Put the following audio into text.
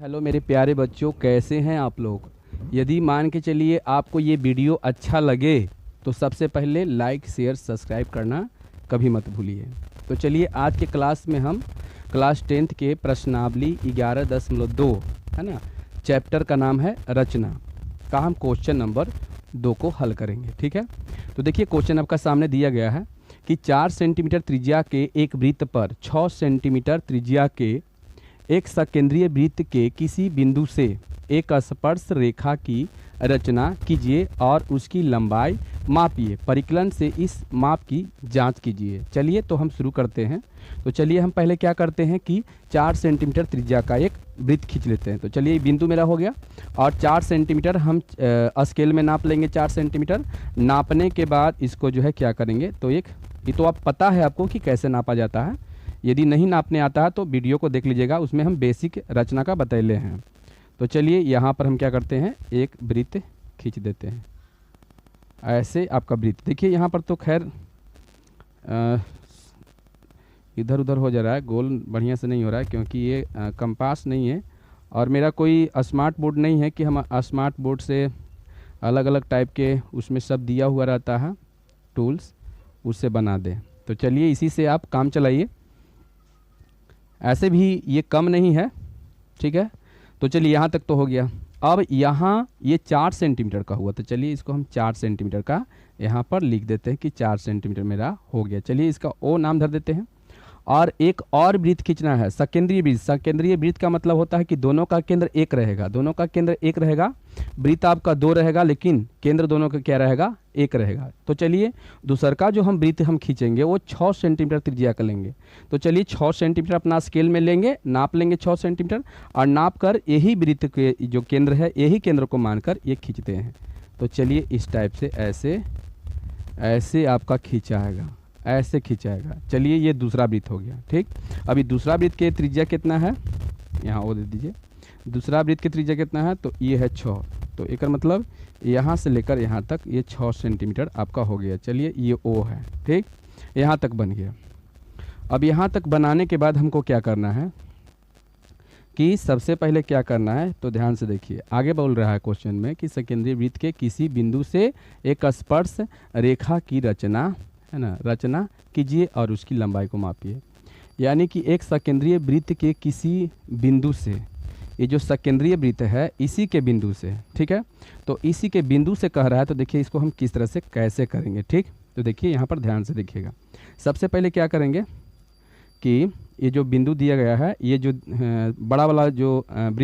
Hello मेरे प्यारे बच्चों, कैसे हैं आप लोग। यदि मान के चलिए आपको ये वीडियो अच्छा लगे तो सबसे पहले लाइक शेयर सब्सक्राइब करना कभी मत भूलिए। तो चलिए आज के क्लास में हम क्लास 10th के प्रश्नावली 11.2 है ना, चैप्टर का नाम है रचना का हम क्वेश्चन नंबर 2 को हल करेंगे। ठीक है, तो देखिए क्वेश्चन आपका सामने दिया गया है कि 4 सेंटीमीटर त्रिज्या के एक वृत्त पर 6 सेंटीमीटर त्रिज्या के एक सकेंद्रीय वृत्त के किसी बिंदु से एक स्पर्श रेखा की रचना कीजिए और उसकी लंबाई मापिए। परिकलन से इस माप की जांच कीजिए। चलिए तो हम शुरू करते हैं। तो चलिए हम पहले क्या करते हैं कि 4 सेंटीमीटर त्रिज्या का एक वृत्त खींच लेते हैं। तो चलिए बिंदु मेरा हो गया और 4 सेंटीमीटर हम स्केल में नाप लेंगे। 4 सेंटीमीटर नापने के बाद इसको जो है क्या करेंगे, तो एक ये तो आप पता है आपको कि कैसे नापा जाता है। यदि नहीं नापने आता है तो वीडियो को देख लीजिएगा, उसमें हम बेसिक रचना का बतैले हैं। तो चलिए यहाँ पर हम क्या करते हैं, एक वृत्त खींच देते हैं। ऐसे आपका वृत्त देखिए, यहाँ पर तो खैर इधर उधर हो जा रहा है, गोल बढ़िया से नहीं हो रहा है क्योंकि ये कंपास नहीं है और मेरा कोई स्मार्ट बोर्ड नहीं है कि हम स्मार्ट बोर्ड से अलग अलग टाइप के उसमें सब दिया हुआ रहता है टूल्स, उससे बना दें। तो चलिए इसी से आप काम चलाइए। ऐसे भी ये कम नहीं है, ठीक है। तो चलिए यहाँ तक तो हो गया। अब यहाँ ये 4 सेंटीमीटर का हुआ, तो चलिए इसको हम 4 सेंटीमीटर का यहाँ पर लिख देते हैं कि 4 सेंटीमीटर मेरा हो गया। चलिए इसका ओ नाम धर देते हैं। और एक और वृत्त खींचना है, सकेंद्रीय वृत्त। सकेंद्रीय वृत्त का मतलब होता है कि दोनों का केंद्र एक रहेगा, दोनों का केंद्र एक रहेगा। वृत्त आपका 2 रहेगा लेकिन केंद्र दोनों का क्या रहेगा, एक रहेगा। तो चलिए दूसर का जो हम वृत्त हम खींचेंगे वो 6 सेंटीमीटर त्रिज्या का लेंगे। तो चलिए 6 सेंटीमीटर अपना स्केल में लेंगे, नाप लेंगे 6 सेंटीमीटर और नाप कर यही वृत्त के जो केंद्र है यही केंद्र को मानकर ये खींचते हैं। तो चलिए इस टाइप से ऐसे ऐसे आपका खींचाएगा, ऐसे खींचाएगा। चलिए ये दूसरा वृत्त हो गया। ठीक, अभी दूसरा वृत्त के त्रिज्या कितना है, यहाँ वो दे दीजिए। दूसरा वृत्त की त्रिज्या कितना है, तो ये है 6। तो एक मतलब यहाँ से लेकर यहाँ तक ये 6 सेंटीमीटर आपका हो गया। चलिए ये ओ है, ठीक, यहाँ तक बन गया। अब यहाँ तक बनाने के बाद हमको क्या करना है कि सबसे पहले क्या करना है, तो ध्यान से देखिए। आगे बोल रहा है क्वेश्चन में कि सकेंद्रीय वृत्त के किसी बिंदु से एक स्पर्श रेखा की रचना है ना, रचना कीजिए और उसकी लंबाई को मापिए। यानी कि एक सकेंद्रीय वृत्त के किसी बिंदु से, ये जो सकेंद्रीय वृत्त है इसी के बिंदु से, ठीक है, तो इसी के बिंदु से कह रहा है। तो देखिए इसको हम किस तरह से कैसे करेंगे। ठीक, तो देखिए यहाँ पर ध्यान से देखिएगा। सबसे पहले क्या करेंगे कि ये जो बिंदु दिया गया है, ये जो बड़ा वाला जो वृत्त